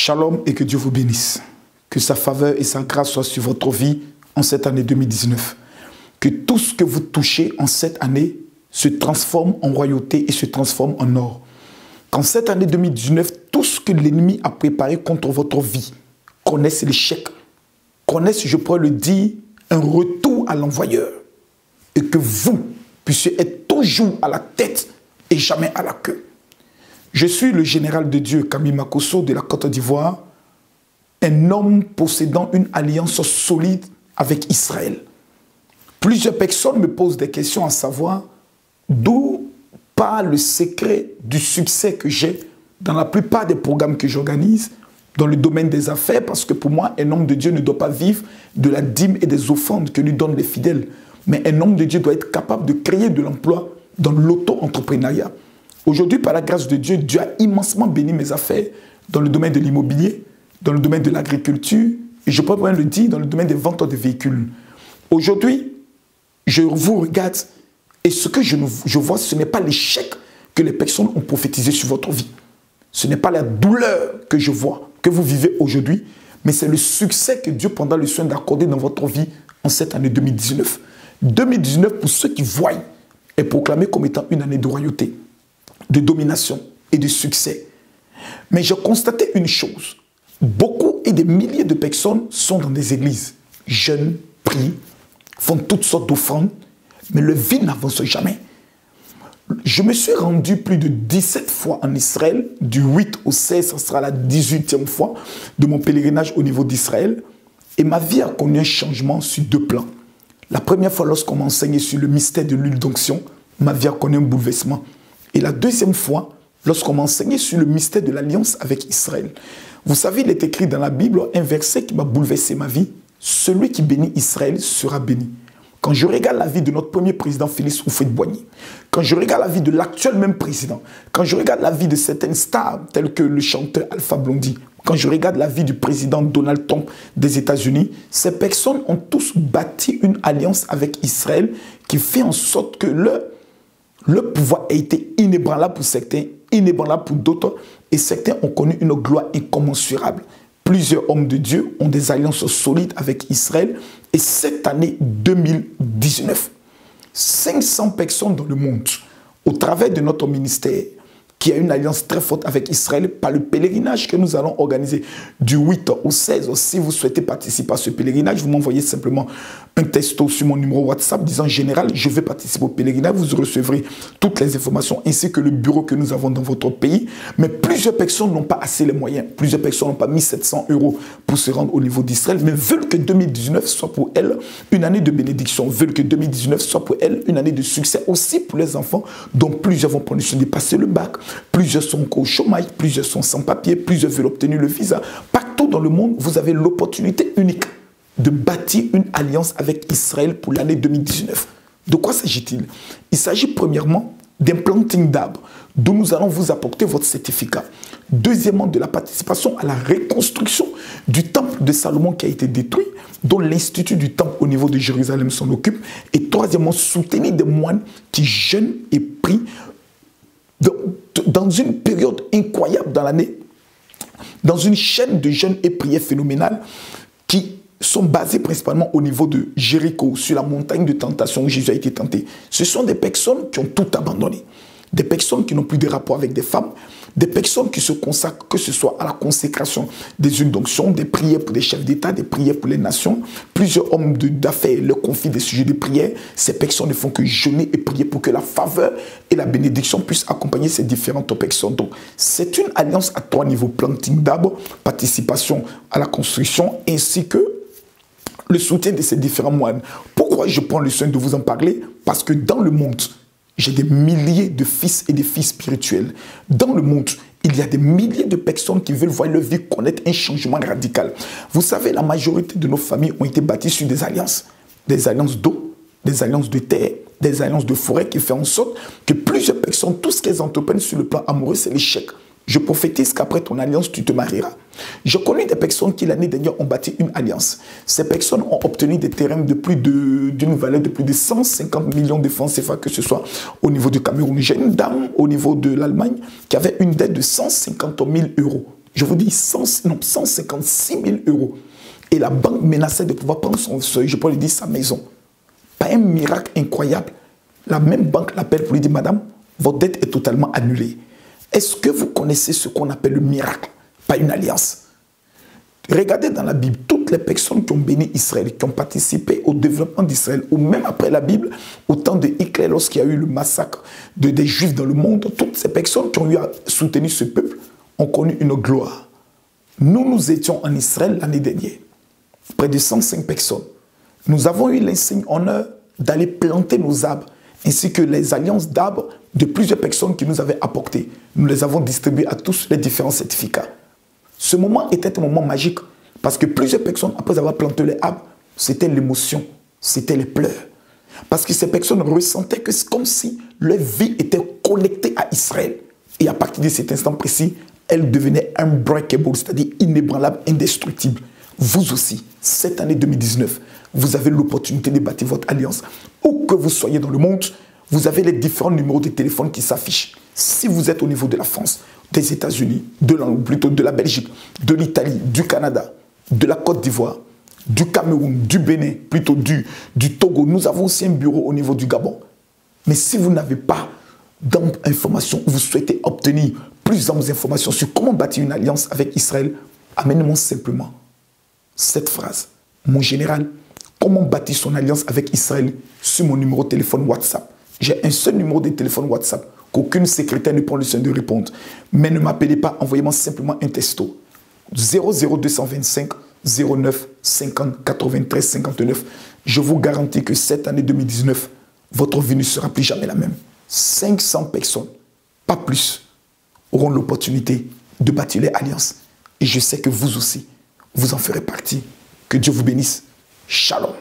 Shalom et que Dieu vous bénisse. Que sa faveur et sa grâce soient sur votre vie en cette année 2019. Que tout ce que vous touchez en cette année se transforme en royauté et se transforme en or. Qu'en cette année 2019, tout ce que l'ennemi a préparé contre votre vie connaisse l'échec, connaisse, je pourrais le dire, un retour à l'envoyeur. Et que vous puissiez être toujours à la tête et jamais à la queue. Je suis le général de Dieu, Camille Makosso de la Côte d'Ivoire, un homme possédant une alliance solide avec Israël. Plusieurs personnes me posent des questions à savoir d'où part le secret du succès que j'ai dans la plupart des programmes que j'organise dans le domaine des affaires, parce que pour moi, un homme de Dieu ne doit pas vivre de la dîme et des offrandes que lui donnent les fidèles. Mais un homme de Dieu doit être capable de créer de l'emploi dans l'auto-entrepreneuriat. Aujourd'hui, par la grâce de Dieu, Dieu a immensement béni mes affaires dans le domaine de l'immobilier, dans le domaine de l'agriculture, et je peux même le dire, dans le domaine des ventes de véhicules. Aujourd'hui, je vous regarde et ce que je vois, ce n'est pas l'échec que les personnes ont prophétisé sur votre vie. Ce n'est pas la douleur que je vois, que vous vivez aujourd'hui, mais c'est le succès que Dieu prendra le soin d'accorder dans votre vie en cette année 2019. 2019, pour ceux qui voient, est proclamé comme étant une année de royauté, de domination et de succès. Mais j'ai constaté une chose. Beaucoup et des milliers de personnes sont dans des églises, jeûnent, prient, font toutes sortes d'offrandes, mais le vide n'avance jamais. Je me suis rendu plus de 17 fois en Israël, du 8 au 16, ça sera la 18e fois de mon pèlerinage au niveau d'Israël, et ma vie a connu un changement sur deux plans. La première fois, lorsqu'on m'a enseigné sur le mystère de l'huile d'onction, ma vie a connu un bouleversement. Et la deuxième fois, lorsqu'on m'a enseigné sur le mystère de l'alliance avec Israël. Vous savez, il est écrit dans la Bible un verset qui m'a bouleversé ma vie. Celui qui bénit Israël sera béni. Quand je regarde la vie de notre premier président Félix Houphouët-Boigny, quand je regarde la vie de l'actuel même président, quand je regarde la vie de certaines stars telles que le chanteur Alpha Blondy, quand je regarde la vie du président Donald Trump des États-Unis, ces personnes ont tous bâti une alliance avec Israël qui fait en sorte que le pouvoir a été inébranlable pour certains, inébranlable pour d'autres, et certains ont connu une gloire incommensurable. Plusieurs hommes de Dieu ont des alliances solides avec Israël, et cette année 2019, 500 personnes dans le monde, au travers de notre ministère, qui a une alliance très forte avec Israël, par le pèlerinage que nous allons organiser du 8 au 16. Si vous souhaitez participer à ce pèlerinage, vous m'envoyez simplement un texto sur mon numéro WhatsApp disant « Général, je vais participer au pèlerinage ». Vous recevrez toutes les informations ainsi que le bureau que nous avons dans votre pays. Mais plusieurs personnes n'ont pas assez les moyens. Plusieurs personnes n'ont pas mis 700 € pour se rendre au niveau d'Israël, mais veulent que 2019 soit pour elles une année de bénédiction, veulent que 2019 soit pour elles une année de succès aussi pour les enfants, dont plusieurs vont prendre le soin de passer le bac. Plusieurs sont au chômage, plusieurs sont sans papier, plusieurs veulent obtenir le visa. Partout dans le monde, vous avez l'opportunité unique de bâtir une alliance avec Israël pour l'année 2019. De quoi s'agit-il? Il s'agit premièrement d'un planting d'arbres, dont nous allons vous apporter votre certificat. Deuxièmement, de la participation à la reconstruction du temple de Salomon qui a été détruit, dont l'Institut du temple au niveau de Jérusalem s'en occupe. Et troisièmement, soutenir des moines qui jeûnent et prient dans une période incroyable dans l'année, dans une chaîne de jeûnes et prières phénoménales qui sont basées principalement au niveau de Jéricho, sur la montagne de tentation où Jésus a été tenté. Ce sont des personnes qui ont tout abandonné. Des personnes qui n'ont plus de rapport avec des femmes, des personnes qui se consacrent, que ce soit à la consécration des huiles d'onction, des prières pour des chefs d'État, des prières pour les nations. Plusieurs hommes d'affaires leur confient des sujets de prière. Ces personnes ne font que jeûner et prier pour que la faveur et la bénédiction puissent accompagner ces différentes personnes. Donc, c'est une alliance à trois niveaux: planting d'arbres, participation à la construction, ainsi que le soutien de ces différents moines. Pourquoi je prends le soin de vous en parler? Parce que dans le monde, j'ai des milliers de fils et de filles spirituels. Dans le monde, il y a des milliers de personnes qui veulent voir leur vie connaître un changement radical. Vous savez, la majorité de nos familles ont été bâties sur des alliances d'eau, des alliances de terre, des alliances de forêt, qui font en sorte que plusieurs personnes, tout ce qu'elles entreprennent sur le plan amoureux, c'est l'échec. Je prophétise qu'après ton alliance, tu te marieras. Je connais des personnes qui l'année dernière ont bâti une alliance. Ces personnes ont obtenu des terrains d'une valeur de plus de 150 millions de francs CFA, que ce soit au niveau du Cameroun. J'ai une dame au niveau de l'Allemagne qui avait une dette de 150 000 €. Je vous dis 156 000 euros. Et la banque menaçait de pouvoir prendre son seuil, je peux lui dire sa maison. Pas un miracle incroyable. La même banque l'appelle pour lui dire, madame, votre dette est totalement annulée. Est-ce que vous connaissez ce qu'on appelle le miracle? Pas une alliance. Regardez dans la Bible, toutes les personnes qui ont béni Israël, qui ont participé au développement d'Israël, ou même après la Bible, au temps de Hitler, lorsqu'il y a eu le massacre des Juifs dans le monde, toutes ces personnes qui ont eu à soutenir ce peuple ont connu une gloire. Nous étions en Israël l'année dernière, près de 105 personnes. Nous avons eu l'insigne honneur d'aller planter nos arbres, ainsi que les alliances d'arbres de plusieurs personnes qui nous avaient apporté. Nous les avons distribués à tous les différents certificats. Ce moment était un moment magique parce que plusieurs personnes, après avoir planté les arbres, c'était l'émotion, c'était les pleurs. Parce que ces personnes ressentaient que c'est comme si leur vie était connectée à Israël. Et à partir de cet instant précis, elle devenait unbreakable, c'est-à-dire inébranlable, indestructible. Vous aussi, cette année 2019, vous avez l'opportunité de bâtir votre alliance. Où que vous soyez dans le monde, vous avez les différents numéros de téléphone qui s'affichent. Si vous êtes au niveau de la France, des États-Unis, plutôt de la Belgique, de l'Italie, du Canada, de la Côte d'Ivoire, du Cameroun, du Bénin, plutôt du Togo, nous avons aussi un bureau au niveau du Gabon. Mais si vous n'avez pas d'informations, vous souhaitez obtenir plus d'informations sur comment bâtir une alliance avec Israël, amenez-moi simplement cette phrase. Mon général, comment bâtir son alliance avec Israël sur mon numéro de téléphone WhatsApp. J'ai un seul numéro de téléphone WhatsApp qu'aucune secrétaire ne prend le soin de répondre. Mais ne m'appelez pas, envoyez-moi simplement un texto. 00225 09 50 93 59. Je vous garantis que cette année 2019, votre vie ne sera plus jamais la même. 500 personnes, pas plus, auront l'opportunité de bâtir les alliances. Et je sais que vous aussi, vous en ferez partie. Que Dieu vous bénisse. Shalom.